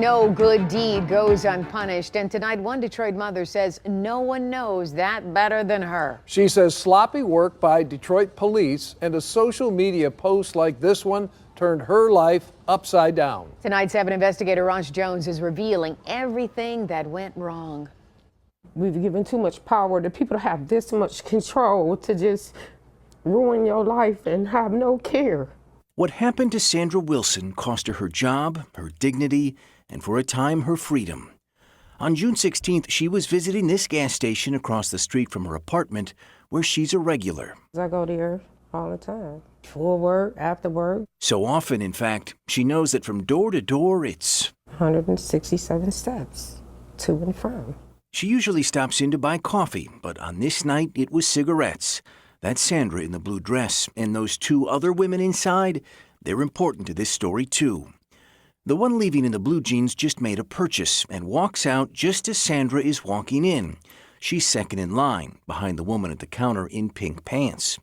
No good deed goes unpunished, and tonight one Detroit mother says no one knows that better than her. She says sloppy work by Detroit police and a social media post like this one turned her life upside down. Tonight, 7 investigator Ronch Jones is revealing everything that went wrong. We've given too much power to people to have this much control to just ruin your life and have no care. What happened to Sandra Wilson cost her job, her dignity, and for a time her freedom. On June 16th, she was visiting this gas station across the street from her apartment, where she's a regular. I go there all the time, before work, after work. So often, in fact, she knows that from door to door, it's 167 steps to and from. She usually stops in to buy coffee, but on this night, it was cigarettes. That's Sandra in the blue dress, and those 2 other women inside, they're important to this story, too. The one leaving in the blue jeans just made a purchase and walks out just as Sandra is walking in. She's second in line, behind the woman at the counter in pink pants.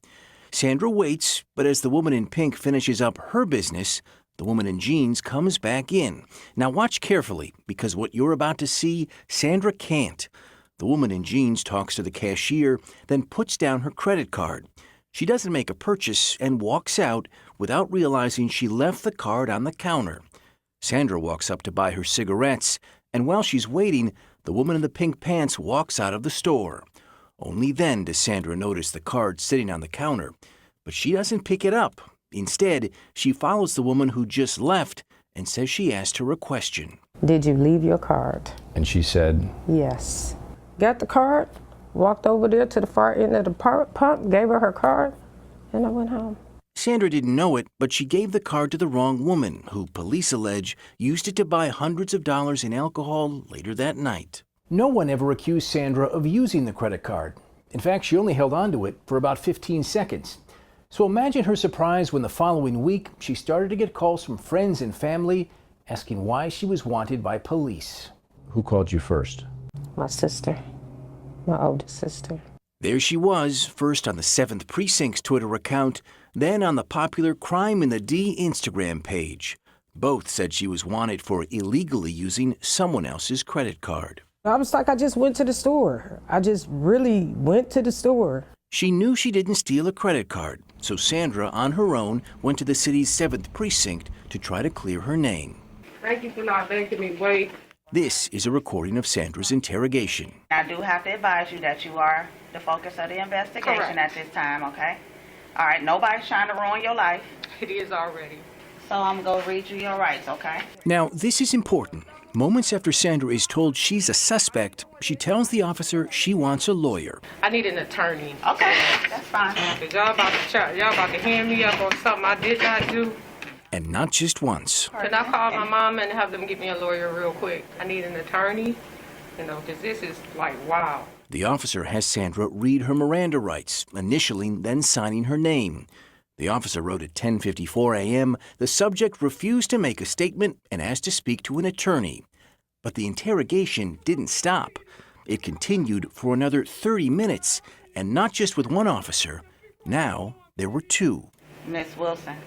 Sandra waits, but as the woman in pink finishes up her business, the woman in jeans comes back in. Now watch carefully, because what you're about to see, Sandra can't. The woman in jeans talks to the cashier, then puts down her credit card. She doesn't make a purchase and walks out without realizing she left the card on the counter. Sandra walks up to buy her cigarettes, and while she's waiting, the woman in the pink pants walks out of the store. Only then does Sandra notice the card sitting on the counter, but she doesn't pick it up. Instead, she follows the woman who just left and says she asked her a question. Did you leave your card? And she said, Yes. Got the card, walked over there to the far end of the pump, gave her card, and I went home. Sandra didn't know it, but she gave the card to the wrong woman, who police allege used it to buy hundreds of dollars in alcohol later that night. No one ever accused Sandra of using the credit card. In fact, she only held on to it for about 15 seconds. So imagine her surprise when the following week she started to get calls from friends and family asking why she was wanted by police. who called you first? My sister, my oldest sister. There she was, first on the 7th Precinct's Twitter account, then on the popular Crime in the D Instagram page. Both said she was wanted for illegally using someone else's credit card. I was like, I just went to the store. I just really went to the store. She knew she didn't steal a credit card, so Sandra, on her own, went to the city's 7th Precinct to try to clear her name. Thank you for not making me wait. This is a recording of Sandra's interrogation. I do have to advise you that you are the focus of the investigation Correct. at this time, okay? All right, nobody's trying to ruin your life. It is already. So I'm going to read you your rights, okay? Now, this is important. Moments after Sandra is told she's a suspect, she tells the officer she wants a lawyer. I need an attorney. Okay, that's fine. Cause y'all about to hand me up on something I did not do. And not just once. Can I call my mom and have them get me a lawyer real quick? I need an attorney, because this is like, wow. The officer has Sandra read her Miranda rights, initialing, then signing her name. The officer wrote at 10:54 a.m. The subject refused to make a statement and asked to speak to an attorney. But the interrogation didn't stop. It continued for another 30 minutes, and not just with one officer. Now, there were two. Miss Wilson,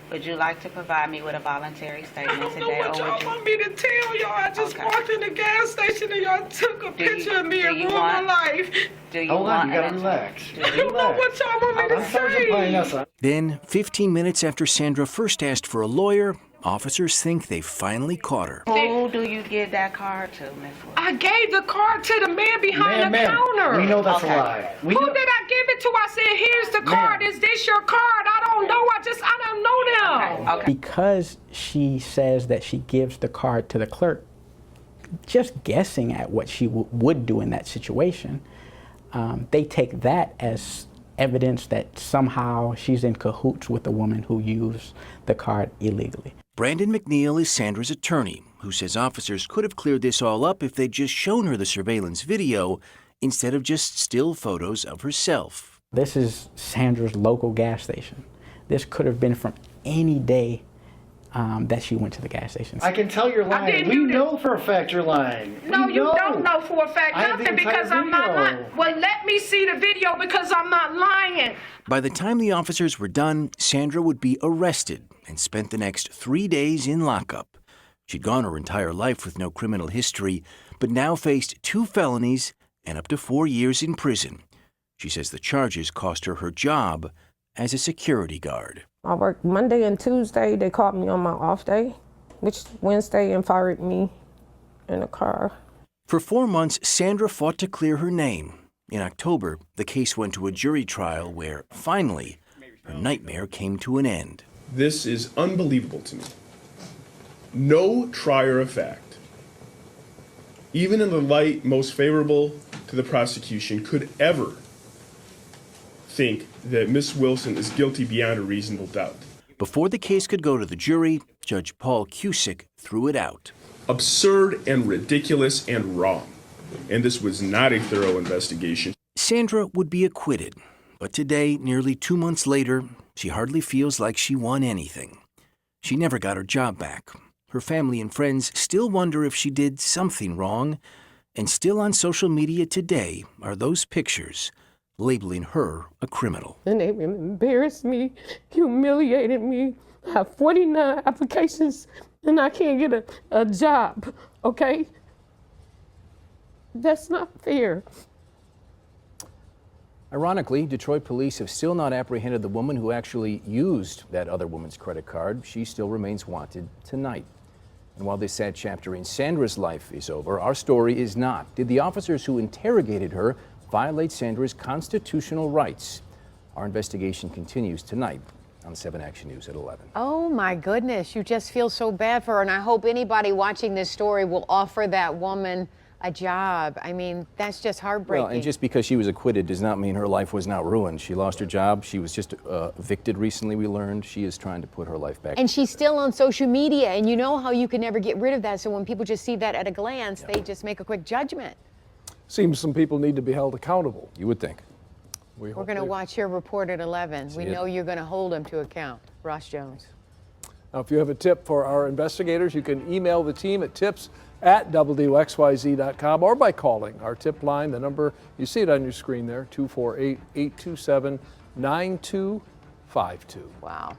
would you like to provide me with a voluntary statement I don't today? know what y'all want me to tell y'all. I just walked in the gas station and y'all took a picture of me and ruined my life. Do you Hold on, want you gotta an relax. Do I you don't know what y'all want me to say. Then, 15 minutes after Sandra first asked for a lawyer, officers think they finally caught her. Who do you give that card to, Miss Wilson? I gave the card to the man behind the counter. We know that's Okay. a lie. Who did I give it to? I said, here's the card. Is this your card? I don't know. I don't know them. Okay. Because she says that she gives the card to the clerk, just guessing at what she would do in that situation, they take that as evidence that somehow she's in cahoots with the woman who used the card illegally. Brandon McNeil is Sandra's attorney, who says officers could have cleared this all up if they'd just shown her the surveillance video instead of just still photos of herself. This is Sandra's local gas station. This could have been from any day that she went to the gas station. I can tell you're lying. didn't We do this. know for a fact you're lying. No, We you know. don't know for a fact I have the nothing entire because I'm not video. lying. Well, let me see the video because I'm not lying. By the time the officers were done, Sandra would be arrested and spent the next 3 days in lockup. She'd gone her entire life with no criminal history, but now faced 2 felonies and up to 4 years in prison. She says the charges cost her her job as a security guard. I worked Monday and Tuesday. They called me on my off day, which Wednesday, and fired me in a car. For 4 months, Sandra fought to clear her name. In October, the case went to a jury trial where, finally, her nightmare came to an end. This is unbelievable to me. No trier of fact, even in the light most favorable to the prosecution, could ever think that Miss Wilson is guilty beyond a reasonable doubt. Before the case could go to the jury, Judge Paul Cusick threw it out. Absurd and ridiculous and wrong. And this was not a thorough investigation. Sandra would be acquitted, but today, nearly 2 months later, she hardly feels like she won anything. She never got her job back. Her family and friends still wonder if she did something wrong, and still on social media today are those pictures labeling her a criminal. And they embarrassed me, humiliated me. I have 49 applications and I can't get a job, okay? That's not fair. Ironically, Detroit police have still not apprehended the woman who actually used that other woman's credit card. She still remains wanted tonight. And while this sad chapter in Sandra's life is over, our story is not. Did the officers who interrogated her violate Sandra's constitutional rights? Our investigation continues tonight on 7 Action News at 11. Oh my goodness, you just feel so bad for her, and I hope anybody watching this story will offer that woman a job. I mean, that's just heartbreaking. Well, and just because she was acquitted does not mean her life was not ruined. She lost her job. She was just evicted recently, we learned. She is trying to put her life back. And she's still on social media, and you know how you can never get rid of that. So when people just see that at a glance, they just make a quick judgment. Seems some people need to be held accountable. You would think. We're going to watch your report at 11. We know you're going to hold them to account. Ross Jones. Now, if you have a tip for our investigators, you can email the team at tips@wxyz.com or by calling our tip line. The number, you see it on your screen there, 248-827-9252. Wow.